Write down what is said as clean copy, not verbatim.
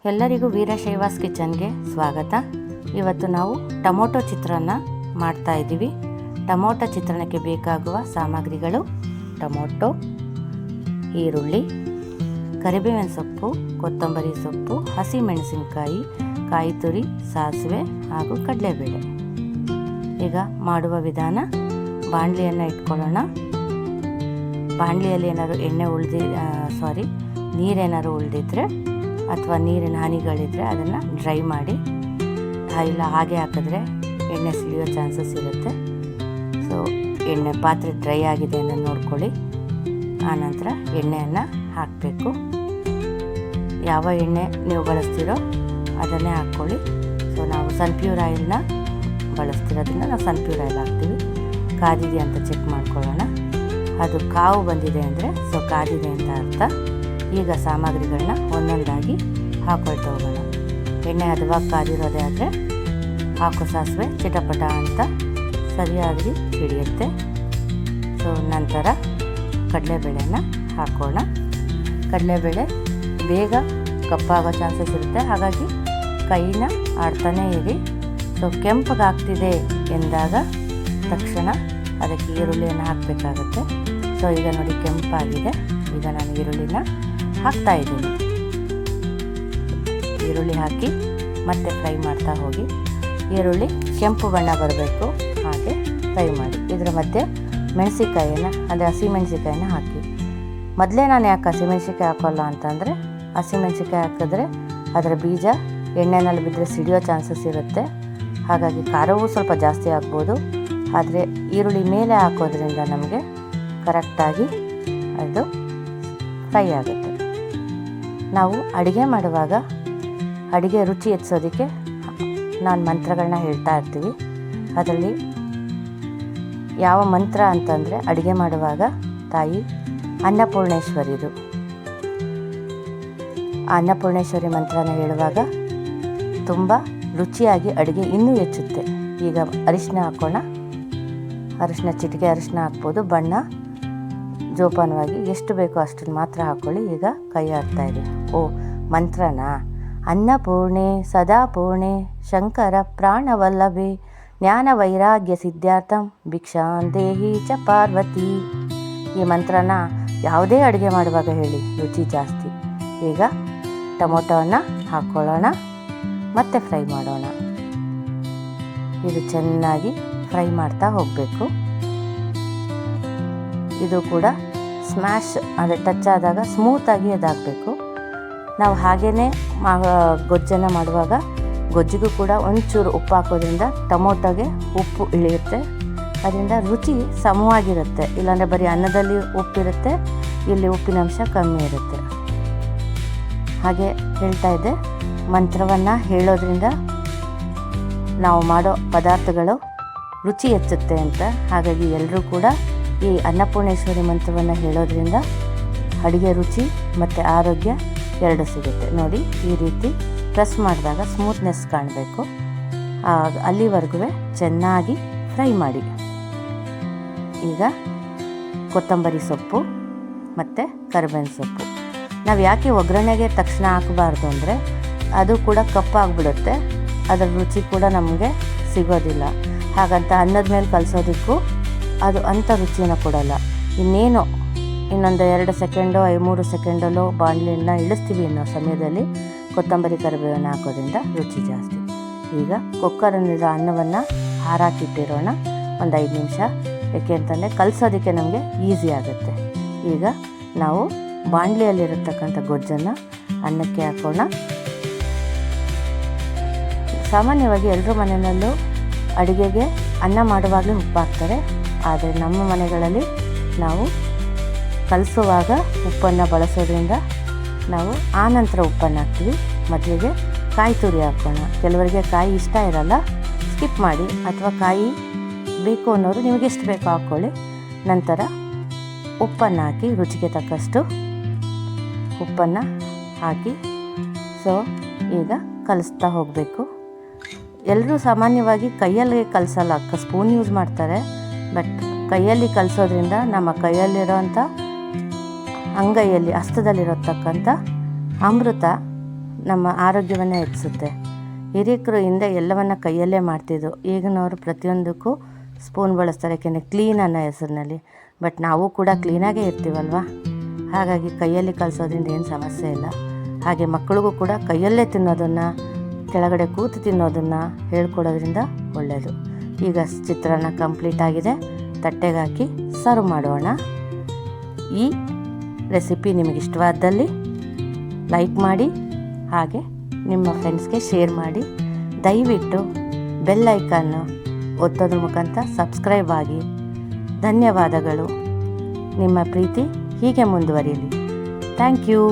ಎಲ್ಲರಿಗೂ ವೀರಶೈವಾಸ್ ಕಿಚನ್ಗೆ ಸ್ವಾಗತ. ಇವತ್ತು ನಾವು ಟೊಮೊಟೊ ಚಿತ್ರಾನ್ನ ಮಾಡ್ತಾ ಇದ್ದೀವಿ. ಟೊಮೊಟೊ ಚಿತ್ರಾನ್ನಕ್ಕೆ ಬೇಕಾಗುವ ಸಾಮಗ್ರಿಗಳು: ಟೊಮೊಟೊ, ಈರುಳ್ಳಿ, ಕರಿಬೇವಿನ ಸೊಪ್ಪು, ಕೊತ್ತಂಬರಿ ಸೊಪ್ಪು, ಹಸಿಮೆಣಸಿನಕಾಯಿ, ಕಾಯಿ ತುರಿ, ಸಾಸಿವೆ ಹಾಗೂ ಕಡಲೆಬೇಳೆ. ಈಗ ಮಾಡುವ ವಿಧಾನ: ಬಾಣಲಿಯನ್ನು ಇಟ್ಕೊಳ್ಳೋಣ. ಬಾಣಲಿಯಲ್ಲಿ ಏನಾದ್ರು ನೀರೇನಾದ್ರು ಉಳಿದಿದ್ರೆ ಅಥವಾ ನೀರಿನ ಹನಿಗಳಿದ್ರೆ ಅದನ್ನು ಡ್ರೈ ಮಾಡಿ, ಇಲ್ಲ ಹಾಗೆ ಹಾಕಿದ್ರೆ ಎಣ್ಣೆ ಸಿಡಿಯೋ ಚಾನ್ಸಸ್ ಇರುತ್ತೆ. ಸೊ ಪಾತ್ರೆ ಡ್ರೈ ಆಗಿದೆ ಅಂತ ನೋಡ್ಕೊಳ್ಳಿ. ಆನಂತರ ಎಣ್ಣೆಯನ್ನು ಹಾಕಬೇಕು. ಯಾವ ಎಣ್ಣೆ ನೀವು ಬಳಸ್ತೀರೋ ಅದನ್ನೇ ಹಾಕ್ಕೊಳ್ಳಿ. ಸೊ ನಾವು ಸನ್ಪ್ಯೂರ್ ಆಯಿಲ್ನ ಬಳಸ್ತಿರೋದ್ರಿಂದ ನಾವು ಸನ್ಪ್ಯೂರ್ ಆಯಿಲ್ ಹಾಕ್ತೀವಿ. ಕಾದಿದೆ ಅಂತ ಚೆಕ್ ಮಾಡ್ಕೊಳ್ಳೋಣ. ಅದು ಕಾವು ಬಂದಿದೆ ಅಂದರೆ ಕಾದಿದೆ ಅಂತ ಅರ್ಥ. ಈಗ ಸಾಮಗ್ರಿಗಳನ್ನ ಒಂದೊಂದಾಗಿ ಹಾಕೊಳ್ತಾ ಹೋಗೋಣ. ಎಣ್ಣೆ ಹದವಾಗಿ ಕಾದಿರೋದೇ ಆದರೆ ಹಾಕೋ ಸಾಸಿವೆ ಚಿಟಪಟ ಅಂತ ಸರಿಯಾಗಿ ಹಿಡಿಯುತ್ತೆ. ಸೊ ನಂತರ ಕಡಲೆಬೇಳೆನ ಹಾಕೋಣ. ಕಡಲೆಬೇಳೆ ಬೇಗ ಕಪ್ಪಾಗೋ ಚಾನ್ಸಸ್ ಇರುತ್ತೆ, ಹಾಗಾಗಿ ಕೈನ ಆಡ್ತಾನೇ ಇರಿ. ಸೊ ಕೆಂಪಗಾಗ್ತಿದೆ ಎಂದಾಗ ತಕ್ಷಣ ಅದಕ್ಕೆ ಈರುಳ್ಳಿಯನ್ನು ಹಾಕಬೇಕಾಗುತ್ತೆ. ಸೊ ಈಗ ನೋಡಿ ಕೆಂಪಾಗಿದೆ. ಈಗ ನಾನು ಈರುಳ್ಳಿನ ಹಾಕ್ತಾ ಇದ್ದೀನಿ. ಈರುಳ್ಳಿ ಹಾಕಿ ಮತ್ತೆ ಫ್ರೈ ಮಾಡ್ತಾ ಹೋಗಿ. ಈರುಳ್ಳಿ ಕೆಂಪು ಬಣ್ಣ ಬರಬೇಕು, ಹಾಗೆ ಫ್ರೈ ಮಾಡಿ. ಇದರ ಮಧ್ಯೆ ಮೆಣಸಿಕಾಯಿನ ಅಂದರೆ ಹಸಿಮೆಣಸಿಕಾಯಿನ ಹಾಕಿ. ಮೊದಲೇ ನಾನು ಯಾಕೆ ಹಸಿಮೆಣಸಿಕಾಯಿ ಹಾಕೋಲ್ಲ ಅಂತಂದರೆ, ಹಸಿಮೆಣಸಿಕಾಯಿ ಹಾಕಿದ್ರೆ ಅದರ ಬೀಜ ಎಣ್ಣೆನಲ್ಲಿ ಬಿದ್ದರೆ ಸಿಡಿಯೋ ಚಾನ್ಸಸ್ ಇರುತ್ತೆ. ಹಾಗಾಗಿ ಖಾರವೂ ಸ್ವಲ್ಪ ಜಾಸ್ತಿ ಆಗ್ಬೋದು. ಆದರೆ ಈರುಳ್ಳಿ ಮೇಲೆ ಹಾಕೋದ್ರಿಂದ ನಮಗೆ ಕರೆಕ್ಟಾಗಿ ಅದು ಫ್ರೈ ಆಗುತ್ತೆ. ನಾವು ಅಡುಗೆ ಮಾಡುವಾಗ ಅಡುಗೆ ರುಚಿ ಹೆಚ್ಚಿಸೋದಕ್ಕೆ ನಾನು ಮಂತ್ರಗಳನ್ನ ಹೇಳ್ತಾ ಇರ್ತೀವಿ. ಅದರಲ್ಲಿ ಯಾವ ಮಂತ್ರ ಅಂತಂದರೆ, ಅಡುಗೆ ಮಾಡುವಾಗ ತಾಯಿ ಅನ್ನಪೂರ್ಣೇಶ್ವರಿದು ಆ ಅನ್ನಪೂರ್ಣೇಶ್ವರಿ ಮಂತ್ರನ ಹೇಳುವಾಗ ತುಂಬ ರುಚಿಯಾಗಿ ಅಡುಗೆ ಇನ್ನೂ ಹೆಚ್ಚುತ್ತೆ. ಈಗ ಅರಿಶಿನ ಹಾಕೋಣ. ಅರಿಶಿನ ಚಿಟಿಕೆ ಅರಿಶಿನ ಹಾಕ್ಬೋದು. ಬಣ್ಣ ಜೋಪಾನವಾಗಿ ಎಷ್ಟು ಬೇಕೋ ಅಷ್ಟನ್ನು ಮಾತ್ರ ಹಾಕ್ಕೊಳ್ಳಿ. ಈಗ ಕೈ ಆಡ್ತಾ ಇದೆ. ಮಂತ್ರನ: ಅನ್ನಪೂರ್ಣೆ ಸದಾಪೂರ್ಣೆ ಶಂಕರ ಪ್ರಾಣವಲ್ಲಭೆ ಜ್ಞಾನ ವೈರಾಗ್ಯ ಸಿದ್ಧಾರ್ಥಂ ಭಿಕ್ಷಾಂ ದೇಹಿ ಚ ಪಾರ್ವತಿ. ಈ ಮಂತ್ರನ ಯಾವುದೇ ಅಡುಗೆ ಮಾಡುವಾಗ ಹೇಳಿ, ರುಚಿ ಜಾಸ್ತಿ. ಈಗ ಟೊಮೊಟೊವನ್ನು ಹಾಕ್ಕೊಳ್ಳೋಣ, ಮತ್ತೆ ಫ್ರೈ ಮಾಡೋಣ. ಇದು ಚೆನ್ನಾಗಿ ಫ್ರೈ ಮಾಡ್ತಾ ಹೋಗಬೇಕು. ಇದು ಕೂಡ ಸ್ಮ್ಯಾಶ್ ಅಂದರೆ ಟಚ್ ಆದಾಗ ಸ್ಮೂತಾಗಿ ಅದಾಗಬೇಕು. ನಾವು ಹಾಗೇ ಗೊಜ್ಜನ್ನು ಮಾಡುವಾಗ ಗೊಜ್ಜಿಗೂ ಕೂಡ ಒಂಚೂರು ಉಪ್ಪು ಹಾಕೋದ್ರಿಂದ ಟೊಮೊಟೊಗೆ ಉಪ್ಪು ಇಳಿಯುತ್ತೆ. ಅದರಿಂದ ರುಚಿ ಸಮವಾಗಿರುತ್ತೆ. ಇಲ್ಲಾಂದರೆ ಬರೀ ಅನ್ನದಲ್ಲಿ ಉಪ್ಪಿರುತ್ತೆ, ಇಲ್ಲಿ ಉಪ್ಪಿನ ಅಂಶ ಕಮ್ಮಿ ಇರುತ್ತೆ. ಹಾಗೆ ಹೇಳ್ತಾ ಇದ್ದೆ, ಮಂತ್ರವನ್ನು ಹೇಳೋದ್ರಿಂದ ನಾವು ಮಾಡೋ ಪದಾರ್ಥಗಳು ರುಚಿ ಹೆಚ್ಚುತ್ತೆ ಅಂತ. ಹಾಗಾಗಿ ಎಲ್ಲರೂ ಕೂಡ ಈ ಅನ್ನಪೂರ್ಣೇಶ್ವರಿ ಮಂತ್ರವನ್ನು ಹೇಳೋದ್ರಿಂದ ಅಡುಗೆ ರುಚಿ ಮತ್ತು ಆರೋಗ್ಯ ಎರಡು ಸಿಗುತ್ತೆ. ನೋಡಿ, ಈ ರೀತಿ ಪ್ರೆಸ್ ಮಾಡಿದಾಗ ಸ್ಮೂತ್ನೆಸ್ ಕಾಣಬೇಕು. ಅಲ್ಲಿವರೆಗೂ ಚೆನ್ನಾಗಿ ಫ್ರೈ ಮಾಡಿ. ಈಗ ಕೊತ್ತಂಬರಿ ಸೊಪ್ಪು ಮತ್ತು ಕರಿಬೇವಿನ ಸೊಪ್ಪು ನಾವು ಯಾಕೆ ಒಗ್ಗರಣೆಗೆ ತಕ್ಷಣ ಹಾಕಬಾರ್ದು ಅಂದರೆ, ಅದು ಕೂಡ ಕಪ್ಪಾಗಿಬಿಡುತ್ತೆ. ಅದರ ರುಚಿ ಕೂಡ ನಮಗೆ ಸಿಗೋದಿಲ್ಲ. ಹಾಗಂತ ಅನ್ನದ ಮೇಲೆ ಕಲಸೋದಕ್ಕೂ ಅದು ಅಂಥ ರುಚಿಯನ್ನು ಕೊಡೋಲ್ಲ. ಇನ್ನೇನು ಇನ್ನೊಂದು 2 ಸೆಕೆಂಡೋ 3 ಸೆಕೆಂಡಲ್ಲೋ ಬಾಣಲಿಯನ್ನು ಇಳಿಸ್ತೀವಿ ಅನ್ನೋ ಸಮಯದಲ್ಲಿ ಕೊತ್ತಂಬರಿ ಕರಿಬೇವನ್ನು ಹಾಕೋದ್ರಿಂದ ರುಚಿ ಜಾಸ್ತಿ. ಈಗ ಕುಕ್ಕರಲ್ಲಿರೋ ಅನ್ನವನ್ನು ಹಾರಾಕಿಟ್ಟಿರೋಣ ಒಂದು 5 ನಿಮಿಷ. ಏಕೆ ಅಂತಂದರೆ ಕಲಸೋದಕ್ಕೆ ನಮಗೆ ಈಸಿ ಆಗುತ್ತೆ. ಈಗ ನಾವು ಬಾಣಲಿಯಲ್ಲಿರತಕ್ಕಂಥ ಗೊಜ್ಜನ್ನು ಅನ್ನಕ್ಕೆ ಹಾಕೋಣ. ಸಾಮಾನ್ಯವಾಗಿ ಎಲ್ಲರ ಮನೆಯಲ್ಲೂ ಅಡುಗೆಗೆ ಅನ್ನ ಮಾಡುವಾಗಲೇ ಉಪ್ಪು ಹಾಕ್ತಾರೆ. ಆದರೆ ನಮ್ಮ ಮನೆಗಳಲ್ಲಿ ನಾವು ಕಲಸುವಾಗ ಉಪ್ಪನ್ನು ಬಳಸೋದ್ರಿಂದ ನಾವು ಆನಂತರ ಉಪ್ಪನ್ನು ಹಾಕ್ತೀವಿ. ಮೊದಲಿಗೆ ಕಾಯಿ ತುರಿ ಹಾಕೋಣ. ಕೆಲವರಿಗೆ ಕಾಯಿ ಇಷ್ಟ ಇರಲ್ಲ, ಸ್ಕಿಪ್ ಮಾಡಿ. ಅಥವಾ ಕಾಯಿ ಬೇಕು ಅನ್ನೋರು ನಿಮಗೆ ಎಷ್ಟು ಬೇಕೋ ಹಾಕ್ಕೊಳ್ಳಿ. ನಂತರ ಉಪ್ಪನ್ನು ಹಾಕಿ, ರುಚಿಗೆ ತಕ್ಕಷ್ಟು ಉಪ್ಪನ್ನು ಹಾಕಿ. ಸೊ ಈಗ ಕಲಿಸ್ತಾ ಹೋಗಬೇಕು. ಎಲ್ಲರೂ ಸಾಮಾನ್ಯವಾಗಿ ಕೈಯಲ್ಲಿ ಕಲಸಲ್ಲ, ಸ್ಪೂನ್ ಯೂಸ್ ಮಾಡ್ತಾರೆ. ಬಟ್ ಕೈಯಲ್ಲಿ ಕಲಸೋದ್ರಿಂದ ನಮ್ಮ ಕೈಯಲ್ಲಿರೋಂಥ ಅಂಗೈಯಲ್ಲಿ ಹಸ್ತದಲ್ಲಿರತಕ್ಕಂಥ ಅಮೃತ ನಮ್ಮ ಆರೋಗ್ಯವನ್ನು ಹೆಚ್ಚಿಸುತ್ತೆ. ಹಿರಿಯಕರು ಹಿಂದೆ ಎಲ್ಲವನ್ನು ಕೈಯಲ್ಲೇ ಮಾಡ್ತಿದ್ರು. ಈಗಿನವರು ಪ್ರತಿಯೊಂದಕ್ಕೂ ಸ್ಪೂನ್ ಬಳಸ್ತಾರೆ, ಯಾಕೆಂದರೆ ಕ್ಲೀನ್ ಅನ್ನೋ ಹೆಸರಿನಲ್ಲಿ. ಬಟ್ ನಾವು ಕೂಡ ಕ್ಲೀನಾಗೇ ಇರ್ತೀವಲ್ವ, ಹಾಗಾಗಿ ಕೈಯಲ್ಲಿ ಕಲಿಸೋದ್ರಿಂದ ಏನು ಸಮಸ್ಯೆ ಇಲ್ಲ. ಹಾಗೆ ಮಕ್ಕಳಿಗೂ ಕೂಡ ಕೈಯಲ್ಲೇ ತಿನ್ನೋದನ್ನು, ಕೆಳಗಡೆ ಕೂತು ತಿನ್ನೋದನ್ನು ಹೇಳ್ಕೊಡೋದ್ರಿಂದ ಒಳ್ಳೆಯದು. ಈಗ ಚಿತ್ರಾನ್ನ ಕಂಪ್ಲೀಟ್ ಆಗಿದೆ. ತಟ್ಟೆಗೆ ಹಾಕಿ ಸರ್ವ್ ಮಾಡೋಣ. ಈ ರೆಸಿಪಿ ನಿಮಗೆ ಇಷ್ಟವಾದಲ್ಲಿ ಲೈಕ್ ಮಾಡಿ, ಹಾಗೆ ನಿಮ್ಮ ಫ್ರೆಂಡ್ಸ್ಗೆ ಶೇರ್ ಮಾಡಿ. ದಯವಿಟ್ಟು ಬೆಲ್ ಐಕಾನ್ನು ಒತ್ತೋದ್ರ ಮುಖಾಂತರ ಸಬ್ಸ್ಕ್ರೈಬ್ ಆಗಿ. ಧನ್ಯವಾದಗಳು. ನಿಮ್ಮ ಪ್ರೀತಿ ಹೀಗೆ ಮುಂದುವರಿಯಲಿ. Thank you.